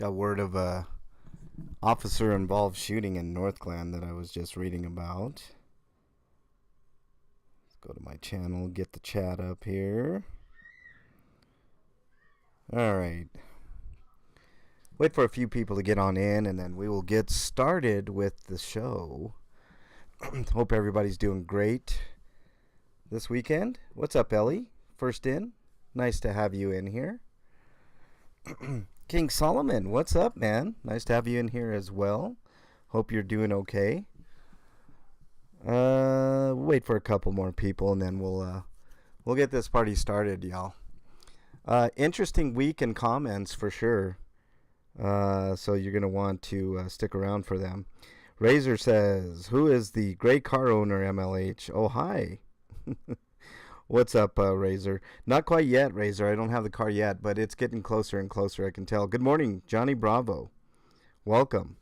Got word of a officer-involved shooting in Northglenn that I was just reading about. Let's go to my channel, get the chat up here. All right. Wait for a few people to get on in, and then we will get started with the show. Hope everybody's doing great this weekend. What's up, Ellie? First in. Nice to have you in here. King Solomon, what's up, man? Nice to have you in here as well. Hope you're doing okay. Wait for a couple more people, and then we'll get this party started, y'all. Interesting week in comments for sure. So you're gonna want to stick around for them. Razor says, "Who is the great car owner, MLH?" Oh, hi. What's up, Razor? Not quite yet, Razor. I don't have the car yet, but it's getting closer and closer, I can tell. Good morning, Johnny Bravo. Welcome.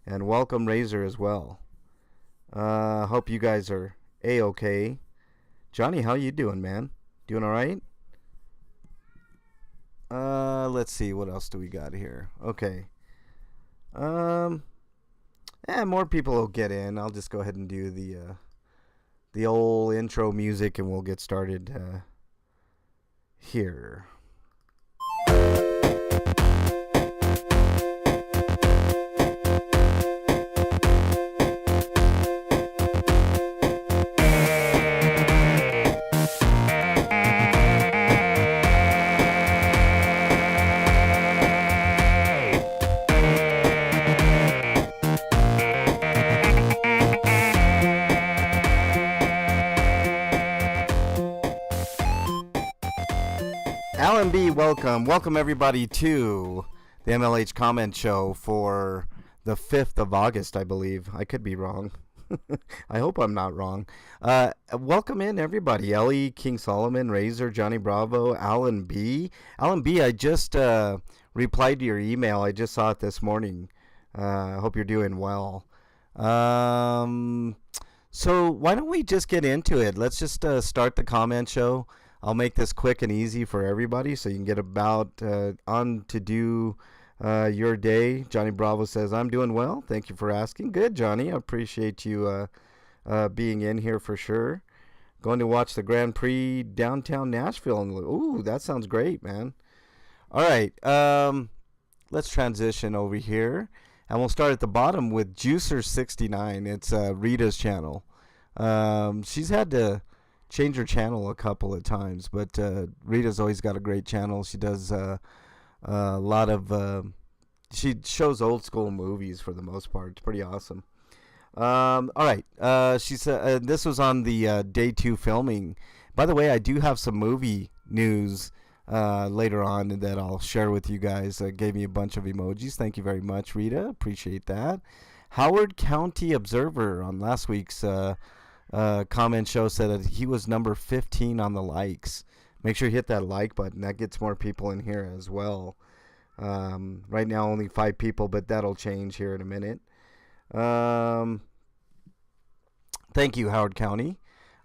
And welcome, Razor, as well. Hope you guys are A-okay. Johnny, how you doing, man? Doing all right? Let's see. What else do we got here? Okay. More people will get in. I'll just go ahead and do the old intro music, and we'll get started here. Alan B, welcome everybody to the MLH Comment Show for the 5th of August, I believe. I could be wrong. I hope I'm not wrong. Welcome in everybody. Ellie, King Solomon, Razor, Johnny Bravo, Alan B. Alan B, I just replied to your email. I just saw it this morning. I hope you're doing well. So why don't we just get into it? Let's just start the comment show. I'll make this quick and easy for everybody so you can get about on to do your day. Johnny Bravo says, "I'm doing well. Thank you for asking." Good, Johnny. I appreciate you being in here for sure. Going to watch the Grand Prix downtown Nashville. Ooh, that sounds great, man. All right. Let's transition over here. And we'll start at the bottom with Juicer69. It's Rita's channel. She's had to change her channel a couple of times, but Rita's always got a great channel. She does a lot of she shows old school movies for the most part. It's pretty awesome. All right, she said this was on the day 2 filming. By the way, I do have some movie news later on that I'll share with you guys. Gave me a bunch of emojis. Thank you very much, Rita. Appreciate that. Howard County Observer on last week's comment show said that he was number 15 on the likes. Make sure you hit that like button. That gets more people in here as well. Right now only 5 people, but that'll change here in a minute. Thank you, Howard County.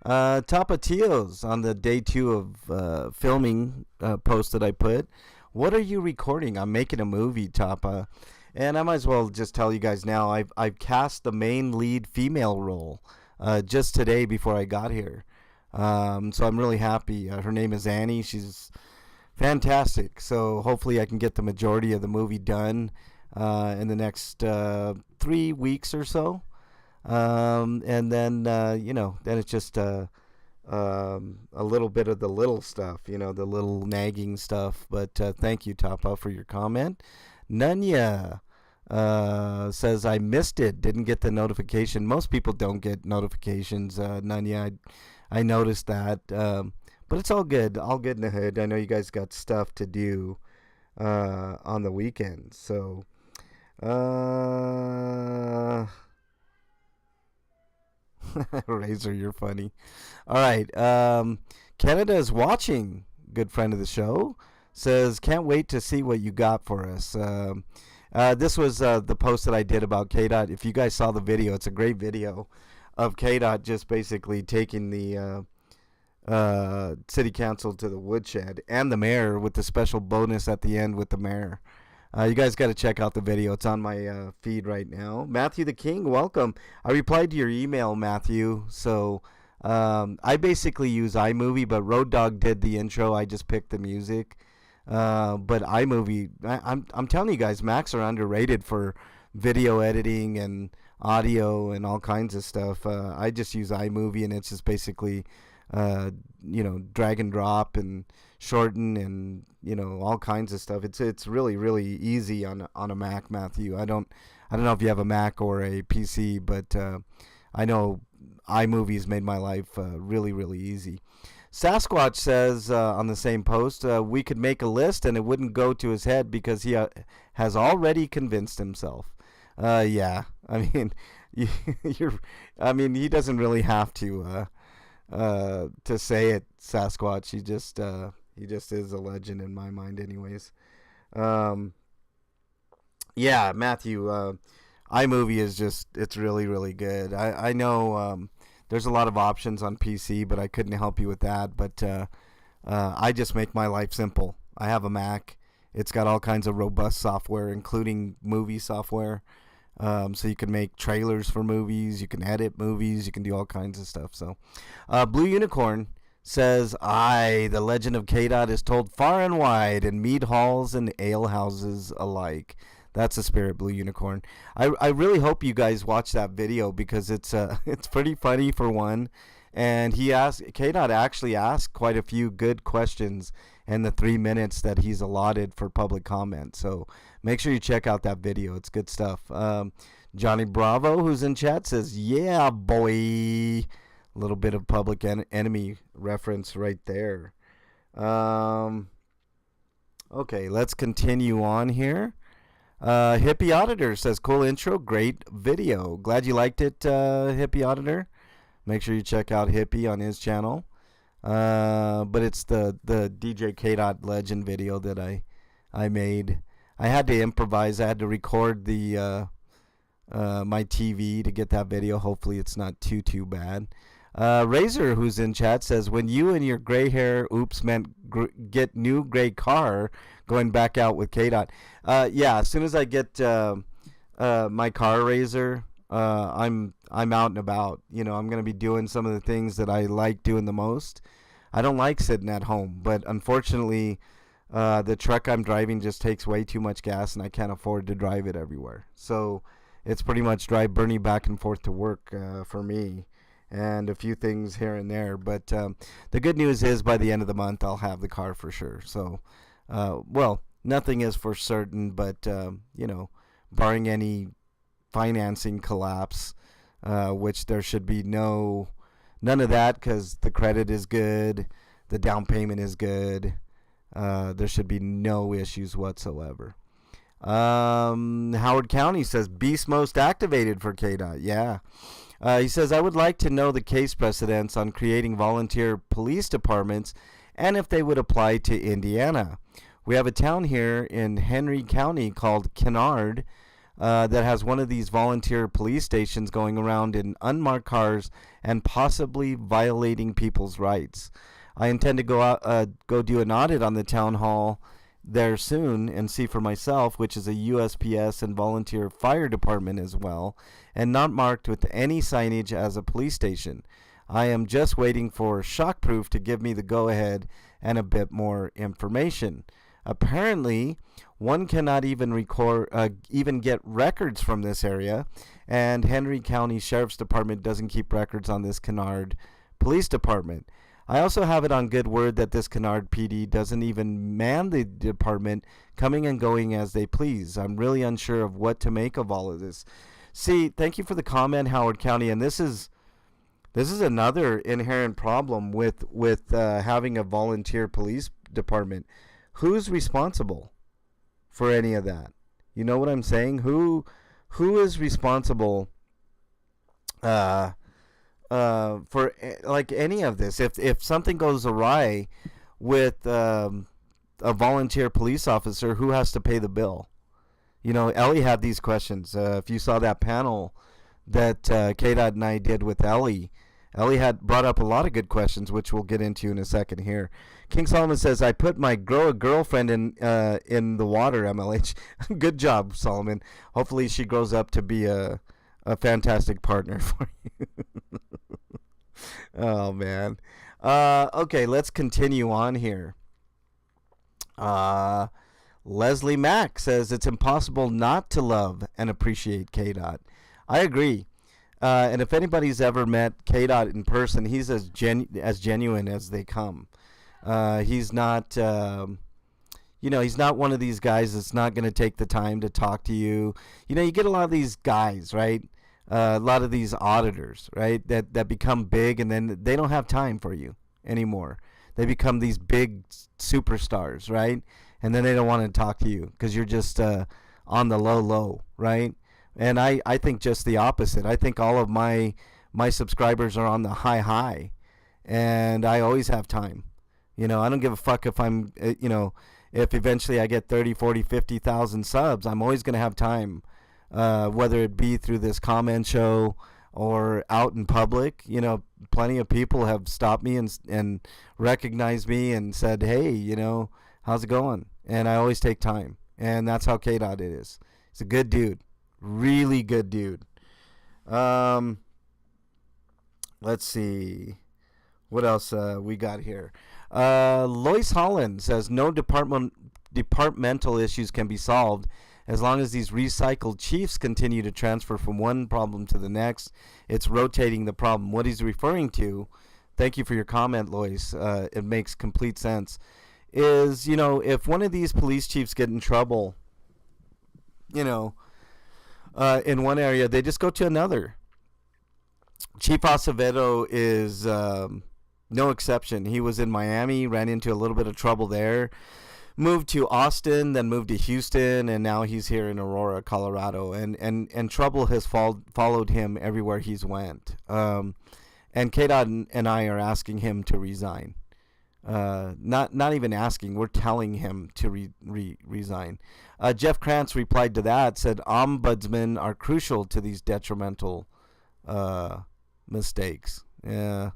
Tapatios on the day 2 of filming post that I put. What are you recording? I'm making a movie, Tapa. And I might as well just tell you guys now, I've cast the main lead female role just today before I got here. So I'm really happy. Her name is Annie. She's fantastic. So hopefully I can get the majority of the movie done in the next 3 weeks or so. And then, then it's just a little bit of the little stuff, the little nagging stuff. But thank you, Tapa, for your comment. Nunya says, "I missed it, didn't get the notification." Most people don't get notifications, Nunya. I noticed that, but it's all good in the hood. I know you guys got stuff to do on the weekend, so Razor, you're funny. All right, Canada is watching. Good friend of the show says, "Can't wait to see what you got for us." This was the post that I did about KDOT. If you guys saw the video, it's a great video of KDOT just basically taking the city council to the woodshed, and the mayor with the special bonus at the end with the mayor. You guys got to check out the video. It's on my feed right now. Matthew the King, welcome. I replied to your email, Matthew. So I basically use iMovie, but Road Dogg did the intro. I just picked the music. But iMovie, I'm telling you guys, Macs are underrated for video editing and audio and all kinds of stuff. I just use iMovie, and it's just basically, drag and drop and shorten and all kinds of stuff. It's really really easy on a Mac, Matthew. I don't know if you have a Mac or a PC, but I know iMovie's made my life really really easy. Sasquatch says on the same post, we could make a list and it wouldn't go to his head because he has already convinced himself. Yeah, I mean, he doesn't really have to say it, Sasquatch. He just is a legend in my mind, anyways. Yeah, Matthew, iMovie is it's really really good. I know there's a lot of options on PC, but I couldn't help you with that. But I just make my life simple. I have a Mac. It's got all kinds of robust software, including movie software. So you can make trailers for movies, you can edit movies, you can do all kinds of stuff. So Blue Unicorn says, the legend of KDOT is told far and wide in mead halls and ale houses alike. That's the spirit, Blue Unicorn. I really hope you guys watch that video because it's pretty funny for one. And KDOT actually asked quite a few good questions in the 3 minutes that he's allotted for public comment. So make sure you check out that video. It's good stuff. Johnny Bravo, who's in chat, says, yeah, boy. A little bit of Public Enemy reference right there. Okay, let's continue on here. Hippie Auditor says, cool intro, great video. Glad you liked it, Hippie Auditor. Make sure you check out Hippie on his channel. But it's the DJ K-Dot Legend video that I made. I had to improvise. I had to record my TV to get that video. Hopefully it's not too bad. Razor, who's in chat, says, when you and your gray hair meant get new gray car going back out with K-Dot. Yeah, as soon as I get my car, Razor, I'm out and about. I'm going to be doing some of the things that I like doing the most. I don't like sitting at home, but unfortunately, the truck I'm driving just takes way too much gas, and I can't afford to drive it everywhere. So it's pretty much drive Bernie back and forth to work for me, and a few things here and there. But the good news is by the end of the month, I'll have the car for sure. So, well, nothing is for certain, but, barring any financing collapse, which there should be none of that because the credit is good, the down payment is good. There should be no issues whatsoever. Howard County says Beast Most activated for KDOT. Yeah. He says, I would like to know the case precedents on creating volunteer police departments and if they would apply to Indiana. We have a town here in Henry County called Kennard that has one of these volunteer police stations going around in unmarked cars and possibly violating people's rights. I intend to go do an audit on the town hall there soon and see for myself, which is a USPS and volunteer fire department as well, and not marked with any signage as a police station. I am just waiting for Shockproof to give me the go-ahead and a bit more information. Apparently, one cannot even get records from this area, and Henry County Sheriff's Department doesn't keep records on this Kennard Police Department. I also have it on good word that this Kennard PD doesn't even man the department, coming and going as they please. I'm really unsure of what to make of all of this. See, thank you for the comment, Howard County, and this is another inherent problem with having a volunteer police department. Who's responsible for any of that? You know what I'm saying? Who is responsible for like any of this? If something goes awry with a volunteer police officer, who has to pay the bill? Ellie had these questions. If you saw that panel that KDOT and I did with Ellie, Ellie had brought up a lot of good questions, which we'll get into in a second here. King Solomon says, I put my girlfriend in the water, MLH. Good job, Solomon. Hopefully she grows up to be a fantastic partner for you. Oh, man. Okay, let's continue on here. Leslie Mack says, it's impossible not to love and appreciate K-Dot. I agree. And if anybody's ever met K-Dot in person, he's as genuine as they come. He's not, he's not one of these guys that's not going to take the time to talk to you. You get a lot of these guys, right? A lot of these auditors, right, that become big and then they don't have time for you anymore. They become these big superstars, right? And then they don't want to talk to you because you're just on the low, right? And I think just the opposite. I think all of my subscribers are on the high, and I always have time. I don't give a fuck if I'm, if eventually I get 30, 40, 50,000 subs. I'm always going to have time, whether it be through this comment show or out in public. Plenty of people have stopped me and recognized me and said, hey, how's it going? And I always take time. And that's how K-Dot is. He's a good dude. Really good dude. Let's see. What else we got here? Lois Holland says, no departmental issues can be solved as long as these recycled chiefs continue to transfer from one problem to the next. It's rotating the problem. What he's referring to, thank you for your comment, Lois, it makes complete sense, is, if one of these police chiefs get in trouble, in one area, they just go to another. Chief Acevedo is no exception. He was in Miami, ran into a little bit of trouble there, moved to Austin, then moved to Houston, and now he's here in Aurora, Colorado. And trouble has followed him everywhere he's went. And K-Dot and I are asking him to resign. Not even asking, we're telling him to resign. Jeff Krantz replied to that, said ombudsmen are crucial to these detrimental mistakes. Yeah,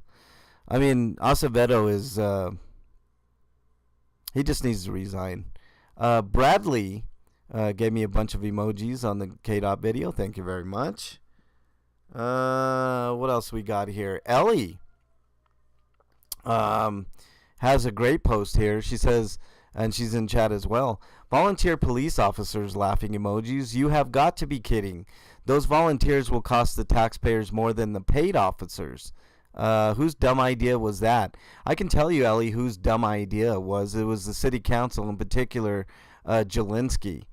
I mean, Acevedo is he just needs to resign. Bradley gave me a bunch of emojis on the K-Dot video. Thank you very much. What else we got here? Ellie has a great post here. She says, and she's in chat as well, volunteer police officers, laughing emojis. You have got to be kidding. Those volunteers will cost the taxpayers more than the paid officers. Whose dumb idea was that? I can tell you, Ellie, whose dumb idea was. It was the city council, in particular, Jelinski.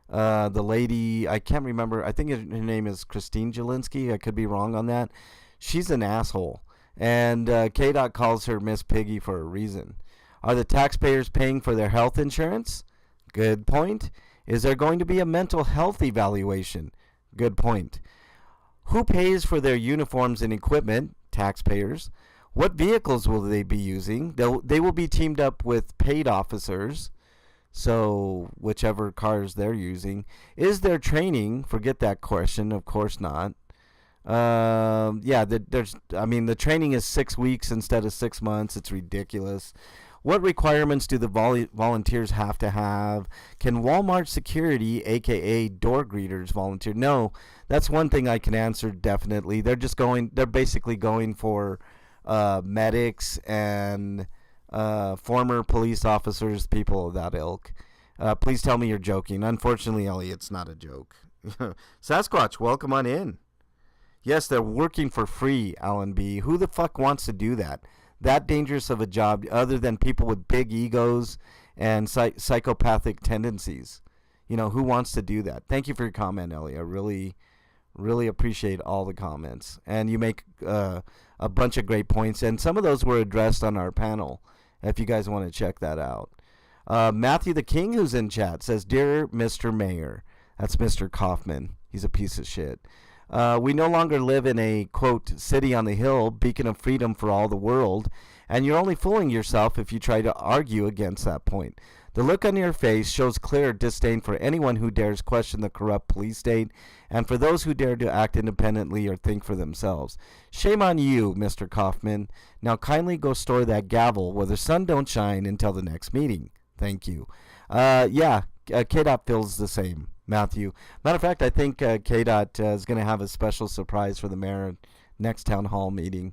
The lady, I can't remember. I think her name is Christine Jelinski. I could be wrong on that. She's an asshole. And K-Dot calls her Miss Piggy for a reason. Are the taxpayers paying for their health insurance? Good point. Is there going to be a mental health evaluation? Good point. Who pays for their uniforms and equipment? Taxpayers. What vehicles will they be using? They will be teamed up with paid officers, so whichever cars they're using. Is there training? Forget that question. Of course not. The training is 6 weeks instead of 6 months. It's ridiculous. What requirements do the volunteers have to have? Can Walmart security, aka door greeters, volunteer? No, that's one thing I can answer definitely. They're basically going for medics and former police officers, people of that ilk. Please tell me you're joking. Unfortunately, Ellie, it's not a joke. Sasquatch, welcome on in. Yes, they're working for free, Alan B. Who the fuck wants to do that? That dangerous of a job, other than people with big egos and psychopathic tendencies. Who wants to do that? Thank you for your comment, Ellie. I really, really appreciate all the comments. And you make a bunch of great points. And some of those were addressed on our panel, if you guys want to check that out. Matthew the King, who's in chat, says, Dear Mr. Mayor. That's Mr. Kaufman. He's a piece of shit. We no longer live in a, quote, city on the hill, beacon of freedom for all the world, and you're only fooling yourself if you try to argue against that point. The look on your face shows clear disdain for anyone who dares question the corrupt police state and for those who dare to act independently or think for themselves. Shame on you, Mr. Kaufman. Now kindly go store that gavel where the sun don't shine until the next meeting. Thank you. KDOT feels the same, Matthew. Matter of fact, I think KDOT is going to have a special surprise for the mayor next town hall meeting.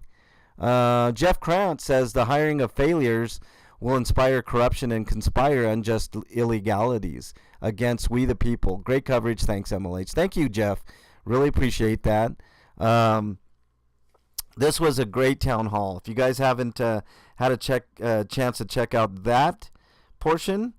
Jeff Krantz says the hiring of failures will inspire corruption and conspire unjust illegalities against we the people. Great coverage. Thanks, MLH. Thank you, Jeff. Really appreciate that. This was a great town hall. If you guys haven't had a chance to check out that portion,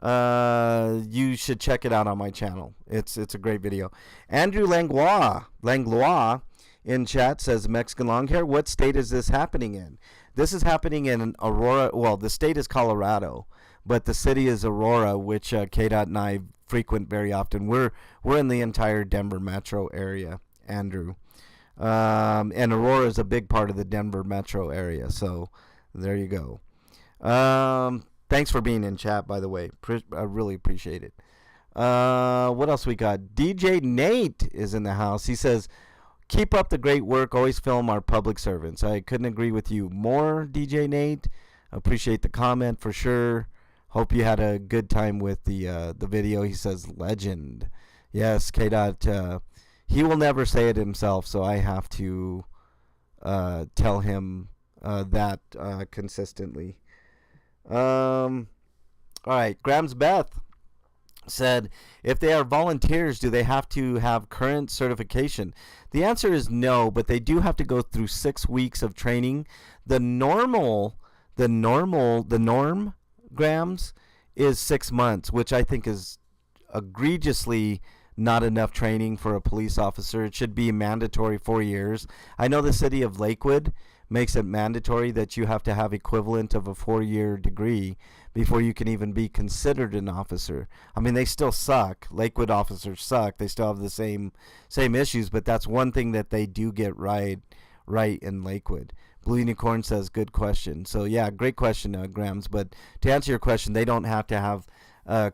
you should check it out on my channel. It's a great video. Andrew Langlois in chat says, Mexican long hair, what state is this happening in? This is happening in Aurora. Well, the state is Colorado, but the city is Aurora, which KDOT and I frequent very often. We're in the entire Denver metro area, Andrew. And Aurora is a big part of the Denver metro area. So there you go. Thanks for being in chat, by the way. I really appreciate it. What else we got? DJ Nate is in the house. He says, keep up the great work. Always film our public servants. I couldn't agree with you more, DJ Nate. Appreciate the comment for sure. Hope you had a good time with the video. He says, legend. Yes, KDOT. He will never say it himself, so I have to tell him that consistently. All right, Grams Beth said, if they are volunteers, do they have to have current certification? The answer is no, but they do have to go through 6 weeks of training. The norm, Grams, is 6 months, which I think is egregiously not enough training for a police officer. It should be mandatory 4 years. I know the city of Lakewood makes it mandatory that you have to have equivalent of a 4-year degree before you can even be considered an officer. I mean, they still suck. Lakewood officers suck. They still have the same issues, but that's one thing that they do get right in Lakewood. Blue Unicorn says, good question. So yeah, great question, Grams. But to answer your question, they don't have to have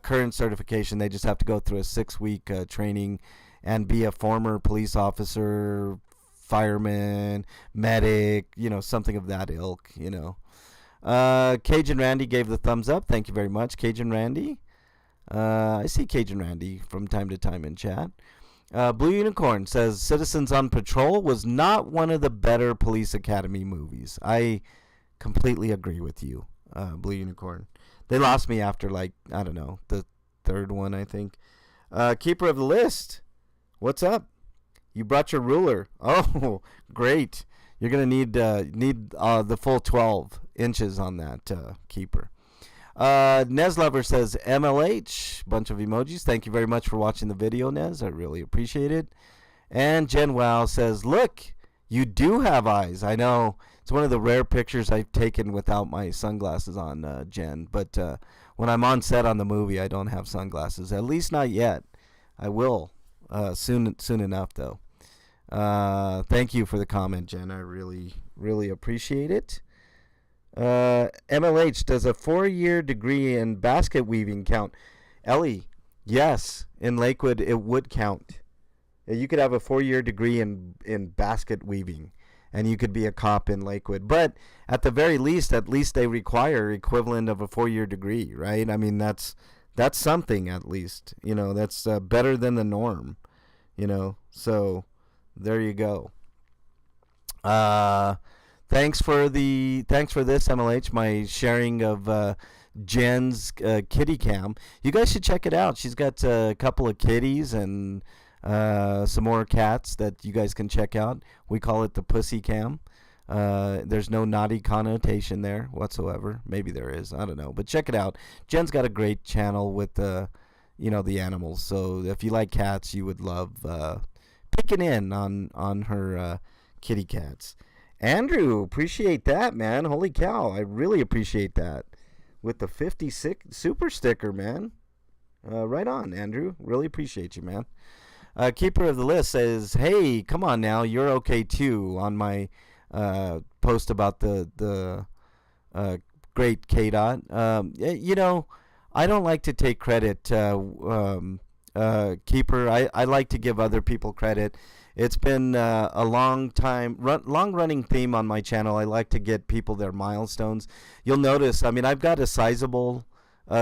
current certification. They just have to go through a 6-week training and be a former police officer, fireman, medic, something of that ilk, Cajun Randy gave the thumbs up. Thank you very much, Cajun Randy. I see Cajun Randy from time to time in chat. Blue Unicorn says Citizens on Patrol was not one of the better Police Academy movies. I completely agree with you, Blue Unicorn. They lost me after, I don't know, the third one, I think. Keeper of the List, what's up? You brought your ruler. Oh, great. You're going to need the full 12 inches on that keeper. Nez Lover says, MLH, bunch of emojis. Thank you very much for watching the video, Nez. I really appreciate it. And Jen Wow says, look, you do have eyes. I know. It's one of the rare pictures I've taken without my sunglasses on, Jen. But when I'm on set on the movie, I don't have sunglasses. At least not yet. I will soon enough, though. Thank you for the comment, Jen. I really, really appreciate it. MLH, does a 4-year degree in basket weaving count? Ellie, yes. In Lakewood, it would count. You could have a 4-year degree in basket weaving, and you could be a cop in Lakewood. But at the very least, they require equivalent of a 4-year degree, right? I mean, that's something at least. That's better than the norm. So there you go. Thanks for this, MLH, my sharing of Jen's kitty cam. You guys should check it out. She's got a couple of kitties and some more cats that you guys can check out. We call it the pussy cam. There's no naughty connotation there whatsoever. Maybe there is. I don't know. But check it out. Jen's got a great channel with the animals. So if you like cats, you would love picking in on her kitty cats. Andrew, appreciate that, man. Holy cow, I really appreciate that. With the 56 super sticker, man. Right on, Andrew. Really appreciate you, man. Keeper of the List says, hey, come on now, you're okay too, on my post about the great KDOT. I don't like to take credit, Keeper. I like to give other people credit. It's been a long running theme on my channel. I like to get people their milestones. You'll notice, I mean, I've got a sizable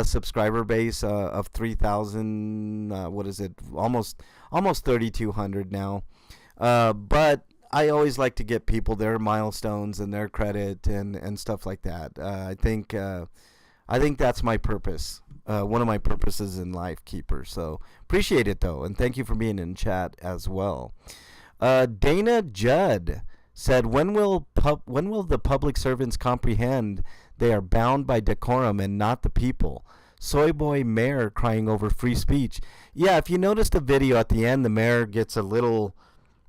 subscriber base of 3,000. What is it? Almost 3,200 now. But I always like to get people their milestones and their credit and stuff like that. I think that's my purpose. One of my purposes in life, Keeper. So appreciate it though, and thank you for being in chat as well. Dana Judd said, "When will the public servants comprehend they are bound by decorum and not the people?" Soy boy mayor crying over free speech. Yeah, if you notice the video at the end, the mayor gets a little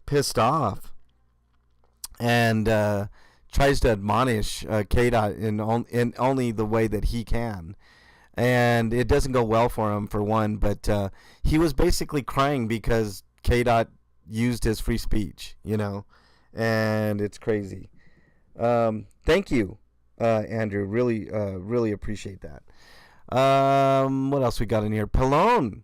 pissed off and tries to admonish KDOT in only the way that he can. And it doesn't go well for him, for one, but he was basically crying because KDOT used his free speech, you know, and it's crazy. Thank you, Andrew. Really appreciate that. What else we got in here? Pallone,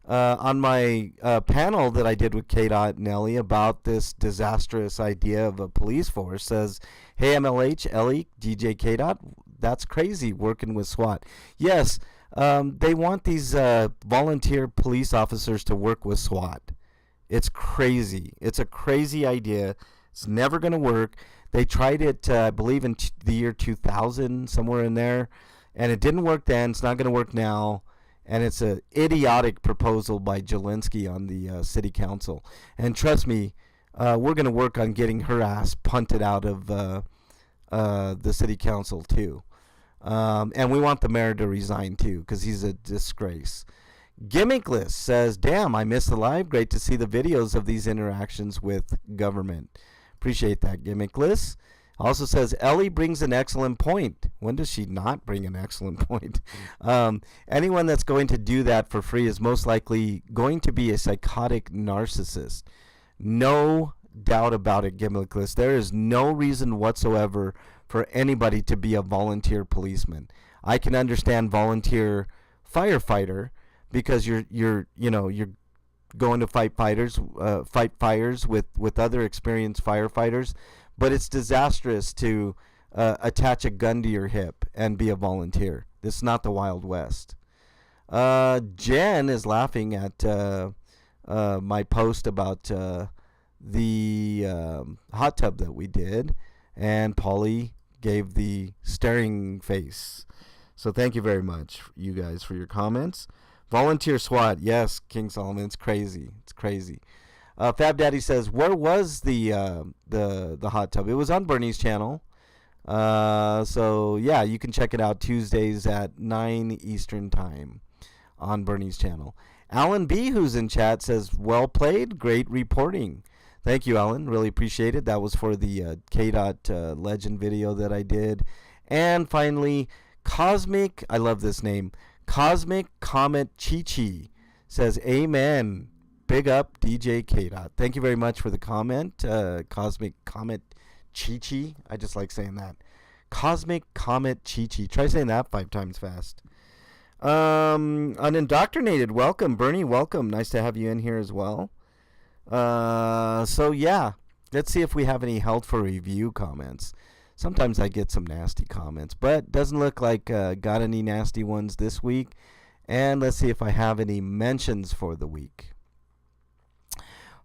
on my panel that I did with KDOT and Ellie about this disastrous idea of a police force, says, "Hey, MLH, Ellie, DJ KDOT, that's crazy working with SWAT." Yes, they want these volunteer police officers to work with SWAT. It's crazy. It's a crazy idea. It's never going to work. They tried it, I believe, in the year 2000, somewhere in there, and it didn't work then. It's not going to work now. And it's an idiotic proposal by Jelinski on the city council. And trust me, we're going to work on getting her ass punted out of the city council too. And we want the mayor to resign too, because he's a disgrace. Gimmickless says, "Damn, I missed the live. Great to see the videos of these interactions with government." Appreciate that, Gimmickless. Also says, "Ellie brings an excellent point." When does she not bring an excellent point? Anyone that's going to do that for free is most likely going to be a psychotic narcissist. No doubt about it, Gimmickless. There is no reason whatsoever for anybody to be a volunteer policeman. I can understand volunteer firefighter because you're going to fight fires with other experienced firefighters, but it's disastrous to attach a gun to your hip and be a volunteer. This is not the Wild West. Jen is laughing at my post about the hot tub that we did, and Polly gave the staring face. So thank you very much, you guys, for your comments. Volunteer SWAT, yes, King Solomon, it's crazy. It's crazy. Fab Daddy says, "Where was the hot tub?" It was on Bernie's channel. So yeah, you can check it out Tuesdays at 9 Eastern time on Bernie's channel. Alan B, who's in chat, says, "Well played, great reporting." Thank you, Alan. Really appreciate it. That was for the KDOT Legend video that I did. And finally, Cosmic, I love this name, Cosmic Comet Chi-Chi says, "Amen. Big up DJ KDOT." Thank you very much for the comment, Cosmic Comet Chi-Chi. I just like saying that. Cosmic Comet Chi-Chi. Try saying that 5 times fast. Unindoctrinated, welcome. Bernie, welcome. Nice to have you in here as well. So yeah, let's see if we have any held for review comments. Sometimes I get some nasty comments, but doesn't look like got any nasty ones this week. And let's see if I have any mentions for the week.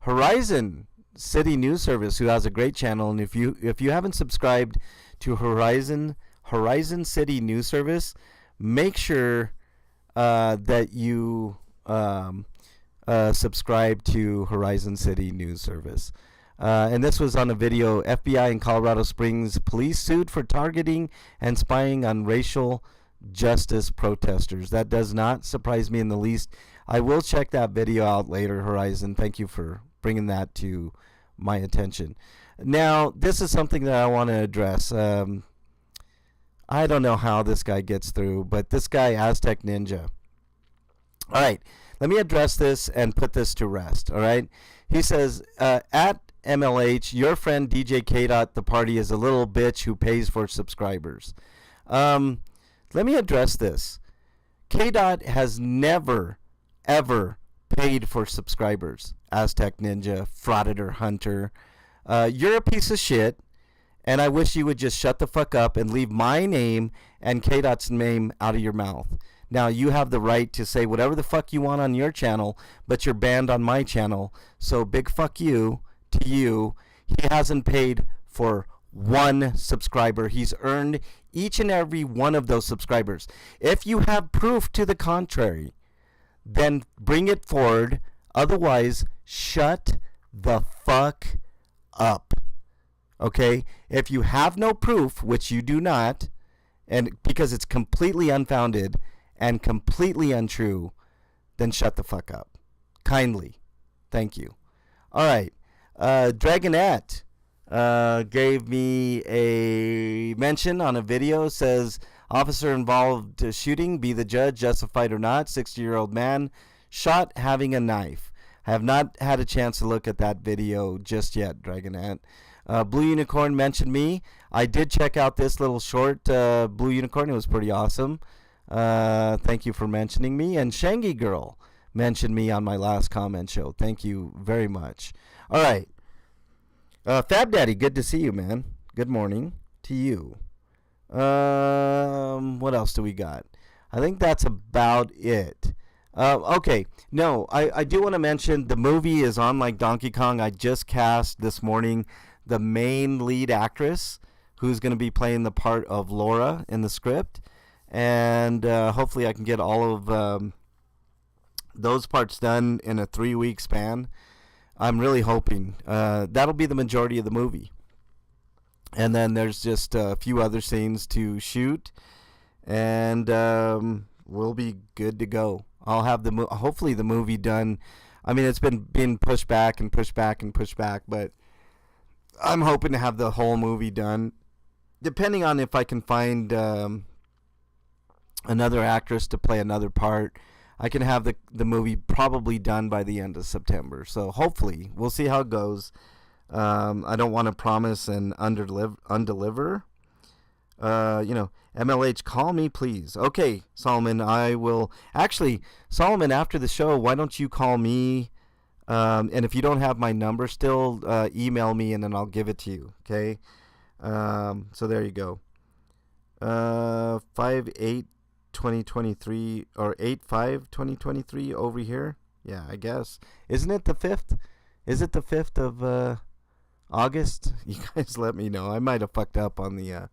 Horizon City News Service, who has a great channel, and if you haven't subscribed to Horizon City News Service, make sure that you subscribe to Horizon City News Service. And this was on a video. FBI in Colorado Springs police sued for targeting and spying on racial justice protesters. That does not surprise me in the least. I will check that video out later, Horizon. Thank you for bringing that to my attention. Now, this is something that I want to address. I don't know how this guy gets through, but this guy, Aztec Ninja. All right, let me address this and put this to rest, all right? He says, at MLH, your friend DJ KDOT, the party, is a little bitch who pays for subscribers. Let me address this. KDOT has never, ever paid for subscribers. Aztec Ninja, Frauditor Hunter. You're a piece of shit, and I wish you would just shut the fuck up and leave my name and KDOT's name out of your mouth. Now, you have the right to say whatever the fuck you want on your channel, but you're banned on my channel. So big fuck you to you. He hasn't paid for one subscriber. He's earned each and every one of those subscribers. If you have proof to the contrary, then bring it forward. Otherwise, shut the fuck up. Okay? If you have no proof, which you do not, and because it's completely unfounded and completely untrue, then shut the fuck up. Kindly. Thank you. All right. Dragonette gave me a mention on a video. Says, officer involved shooting, be the judge, justified or not. 60-year-old man shot having a knife. I have not had a chance to look at that video just yet, Dragonette. Blue Unicorn mentioned me. I did check out this little short, Blue Unicorn. It was pretty awesome. Thank you for mentioning me. And Shangy Girl mentioned me on my last comment show. Thank you very much. All right. Fab Daddy, good to see you, man. Good morning to you. What else do we got? I think that's about it. Okay. No, I do want to mention the movie is on like Donkey Kong. I just cast this morning the main lead actress who's going to be playing the part of Laura in the script. And hopefully I can get all of those parts done in a 3-week span. I'm really hoping. That'll be the majority of the movie. And then there's just a few other scenes to shoot. And we'll be good to go. I'll have hopefully the movie done. I mean, it's been being pushed back and pushed back and pushed back. But I'm hoping to have the whole movie done. Depending on if I can find another actress to play another part, I can have the movie probably done by the end of September. So hopefully, we'll see how it goes. I don't want to promise and undeliver. MLH, call me, please. Okay, Solomon, I will. Actually, Solomon, after the show, why don't you call me? And if you don't have my number still, email me and then I'll give it to you. Okay? So there you go. 5/8/2023 or 8/5/2023 over here. Yeah, I guess. Isn't it the 5th? Is it the 5th of August? You guys let me know. I might have fucked up on the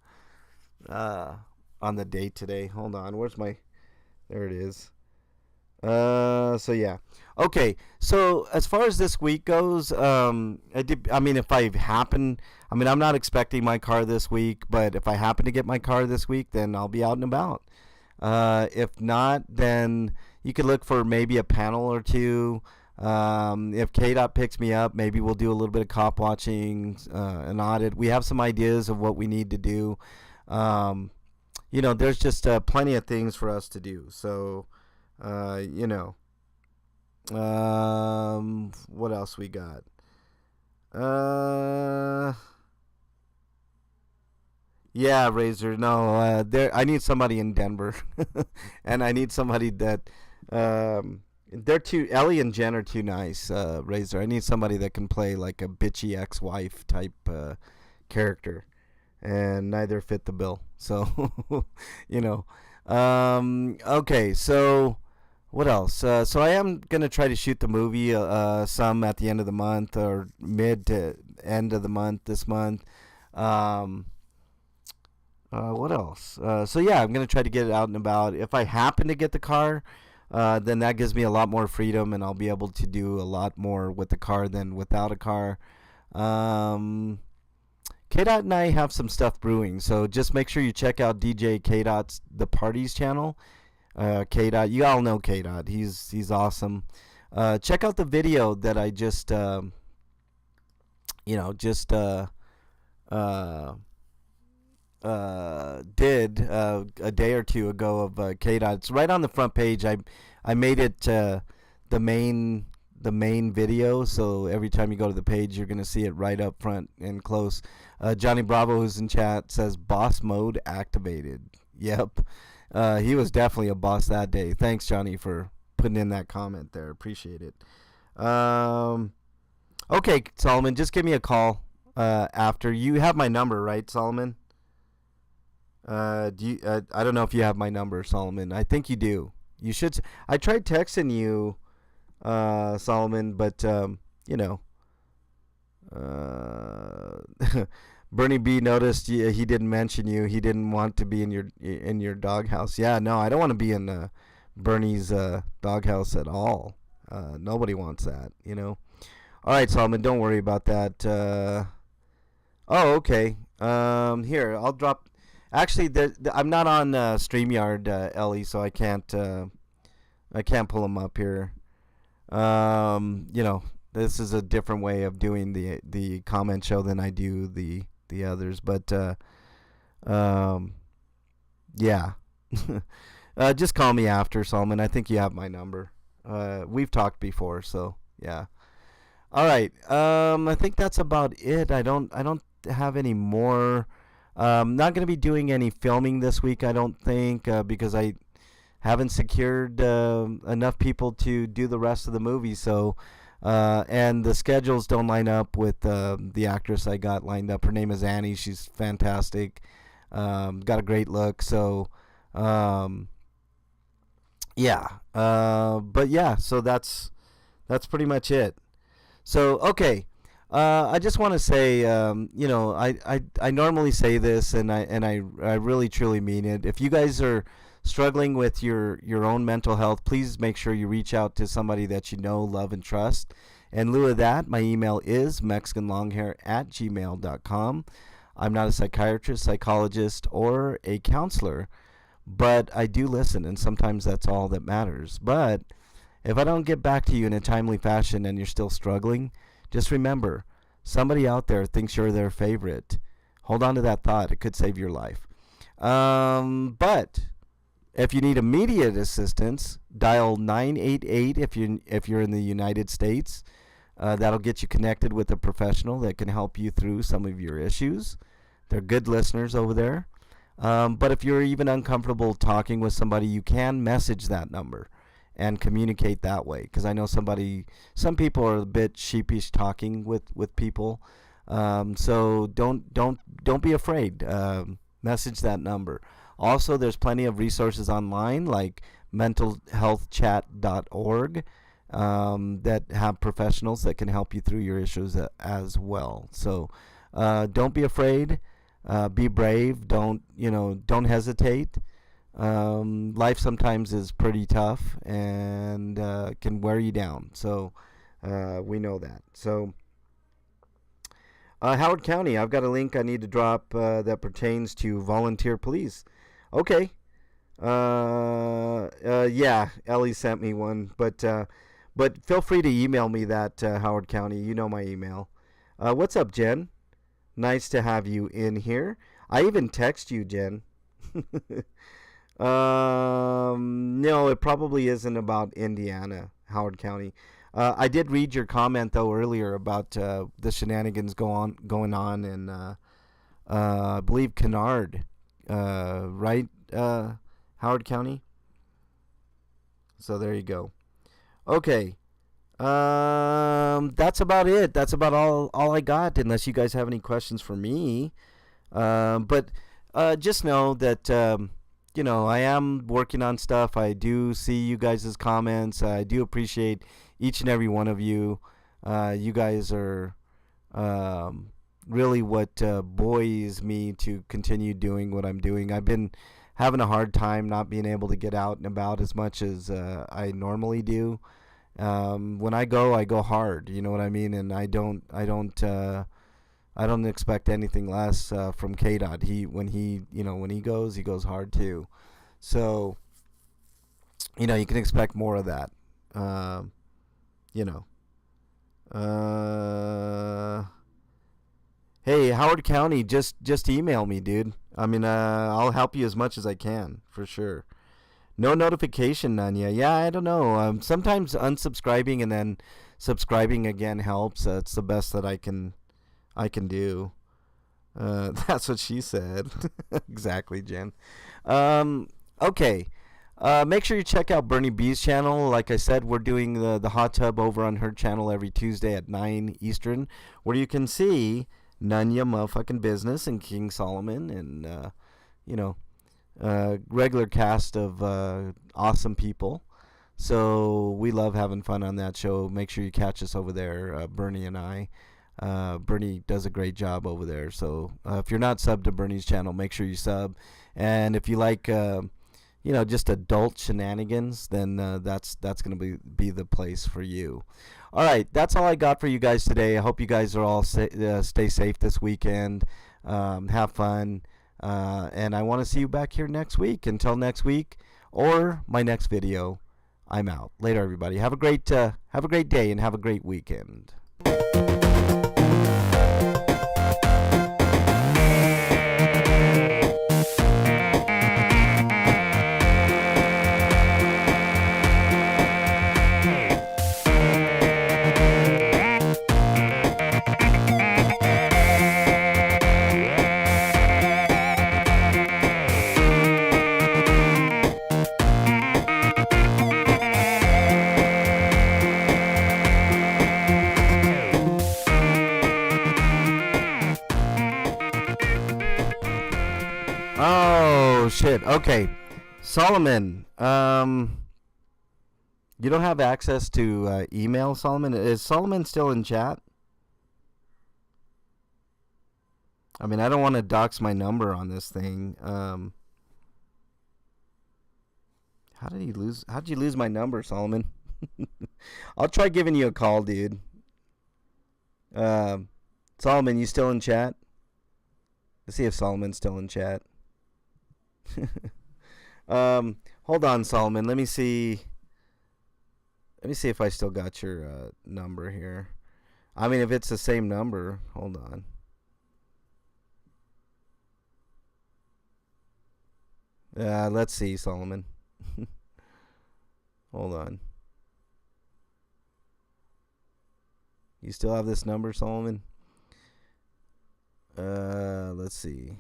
date today. Hold on. Where's my... There it is. So yeah. Okay. So as far as this week goes, I'm not expecting my car this week, but if I happen to get my car this week, then I'll be out and about. If not, then you could look for maybe a panel or two. If KDOT picks me up, maybe we'll do a little bit of cop watching, an audit. We have some ideas of what we need to do. There's just plenty of things for us to do. So, what else we got? Yeah, Razor. No, I need somebody in Denver, and I need somebody that they're too. Ellie and Jen are too nice. Razor. I need somebody that can play like a bitchy ex-wife type character, and neither fit the bill. So, Okay, so what else? So I am gonna try to shoot the movie some at the end of the month or mid to end of the month this month. What else? So yeah, I'm going to try to get it out and about. If I happen to get the car, then that gives me a lot more freedom and I'll be able to do a lot more with the car than without a car. K-Dot and I have some stuff brewing, so just make sure you check out DJ K-Dot's The Parties channel. K-Dot, you all know K-Dot. He's awesome. Check out the video that I just did a day or two ago of KDOT. It's right on the front page. I made it the main video, so every time you go to the page, you're gonna see it right up front and close. Johnny Bravo, who's in chat, says boss mode activated. Yep. He was definitely a boss that day. Thanks, Johnny, for putting in that comment there. Appreciate it. Um, okay, Solomon, just give me a call after. You have my number, right, Solomon? Do you? I don't know if you have my number, Solomon. I think you do. You should. I tried texting you, Solomon, but you know, Bernie B noticed he didn't mention you. He didn't want to be in your doghouse. Yeah, no, I don't want to be in Bernie's doghouse at all. Nobody wants that, you know. All right, Solomon, don't worry about that. Oh, okay. Here, I'll drop. Actually, I'm not on StreamYard, Ellie, so I can't pull them up here. You know, this is a different way of doing the comment show than I do the others, but yeah. Just call me after, Solomon. I think you have my number. We've talked before, so yeah. All right. I think that's about it. I don't have any more. Not going to be doing any filming this week, I don't think, because I haven't secured enough people to do the rest of the movie. So, and the schedules don't line up with the actress I got lined up. Her name is Annie. She's fantastic. Got a great look. So, yeah. But yeah. So that's pretty much it. So okay. I just want to say, you know, I normally say this, and I really truly mean it. If you guys are struggling with your own mental health, please make sure you reach out to somebody that you know, love, and trust. In lieu of that, my email is mexicanlonghair@gmail.com. I'm not a psychiatrist, psychologist, or a counselor, but I do listen, and sometimes that's all that matters. But if I don't get back to you in a timely fashion and you're still struggling, just remember, somebody out there thinks you're their favorite. Hold on to that thought. It could save your life. But if you need immediate assistance, dial 988 if you're in the United States. That'll get you connected with a professional that can help you through some of your issues. They're good listeners over there. But if you're even uncomfortable talking with somebody, you can message that number and communicate that way, because I know some people are a bit sheepish talking with people. So don't be afraid. Message that number. Also, there's plenty of resources online like mentalhealthchat.org that have professionals that can help you through your issues as well. So don't be afraid. Be brave. Don't hesitate. Life sometimes is pretty tough and can wear you down. So we know that. So Howard County, I've got a link I need to drop that pertains to volunteer police. Okay. Yeah, Ellie sent me one, but feel free to email me that, Howard County. You know my email. What's up, Jen? Nice to have you in here. I even text you, Jen. No, it probably isn't about Indiana, Howard County. I did read your comment though earlier about the shenanigans going on in I believe Kennard, right, Howard County. So there you go. Okay. That's about it. That's about all I got. Unless you guys have any questions for me, but just know that I am working on stuff. I do see you guys' comments. I do appreciate each and every one of you. You guys are really what buoys me to continue doing what I'm doing. I've been having a hard time not being able to get out and about as much as I normally do. When I go hard. You know what I mean? And I don't expect anything less from KDOT. When he goes hard too. So, you can expect more of that. Hey, Howard County, just email me, dude. I mean, I'll help you as much as I can, for sure. No notification, Nanya. Yeah, I don't know. Sometimes unsubscribing and then subscribing again helps. It's the best that I can do. That's what she said. Exactly, Jen. Okay. Make sure you check out Bernie B's channel. Like I said, we're doing the hot tub over on her channel every Tuesday at 9 Eastern, where you can see None Ya Motherfucking Business and King Solomon and, you know, regular cast of awesome people. So we love having fun on that show. Make sure you catch us over there, Bernie and I. Bernie does a great job over there. So if you're not subbed to Bernie's channel, make sure you sub. And if you like, just adult shenanigans, then that's going to be the place for you. All right, that's all I got for you guys today. I hope you guys are all stay safe this weekend. Have fun. And I want to see you back here next week. Until next week or my next video, I'm out. Later, everybody. Have a great day and have a great weekend. Oh shit. Okay, Solomon. You don't have access to email, Solomon. Is Solomon still in chat? I mean, I don't want to dox my number on this thing. How'd you lose my number, Solomon? I'll try giving you a call, dude. Solomon, you still in chat? Let's see if Solomon's still in chat. Hold on, Solomon. Let me see if I still got your number here. I mean, if it's the same number, hold on. Let's see, Solomon. Hold on. You still have this number, Solomon? Let's see.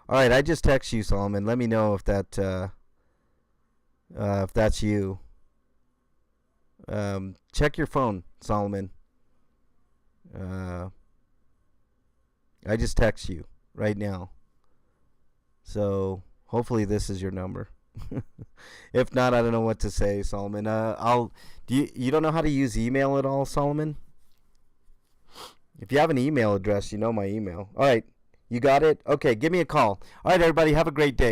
All right, I just text you, Solomon. Let me know if that's you. Check your phone, Solomon. I just text you right now. So hopefully this is your number. If not, I don't know what to say, Solomon. You don't know how to use email at all, Solomon? If you have an email address, you know my email. All right. You got it? Okay, give me a call. All right, everybody, have a great day.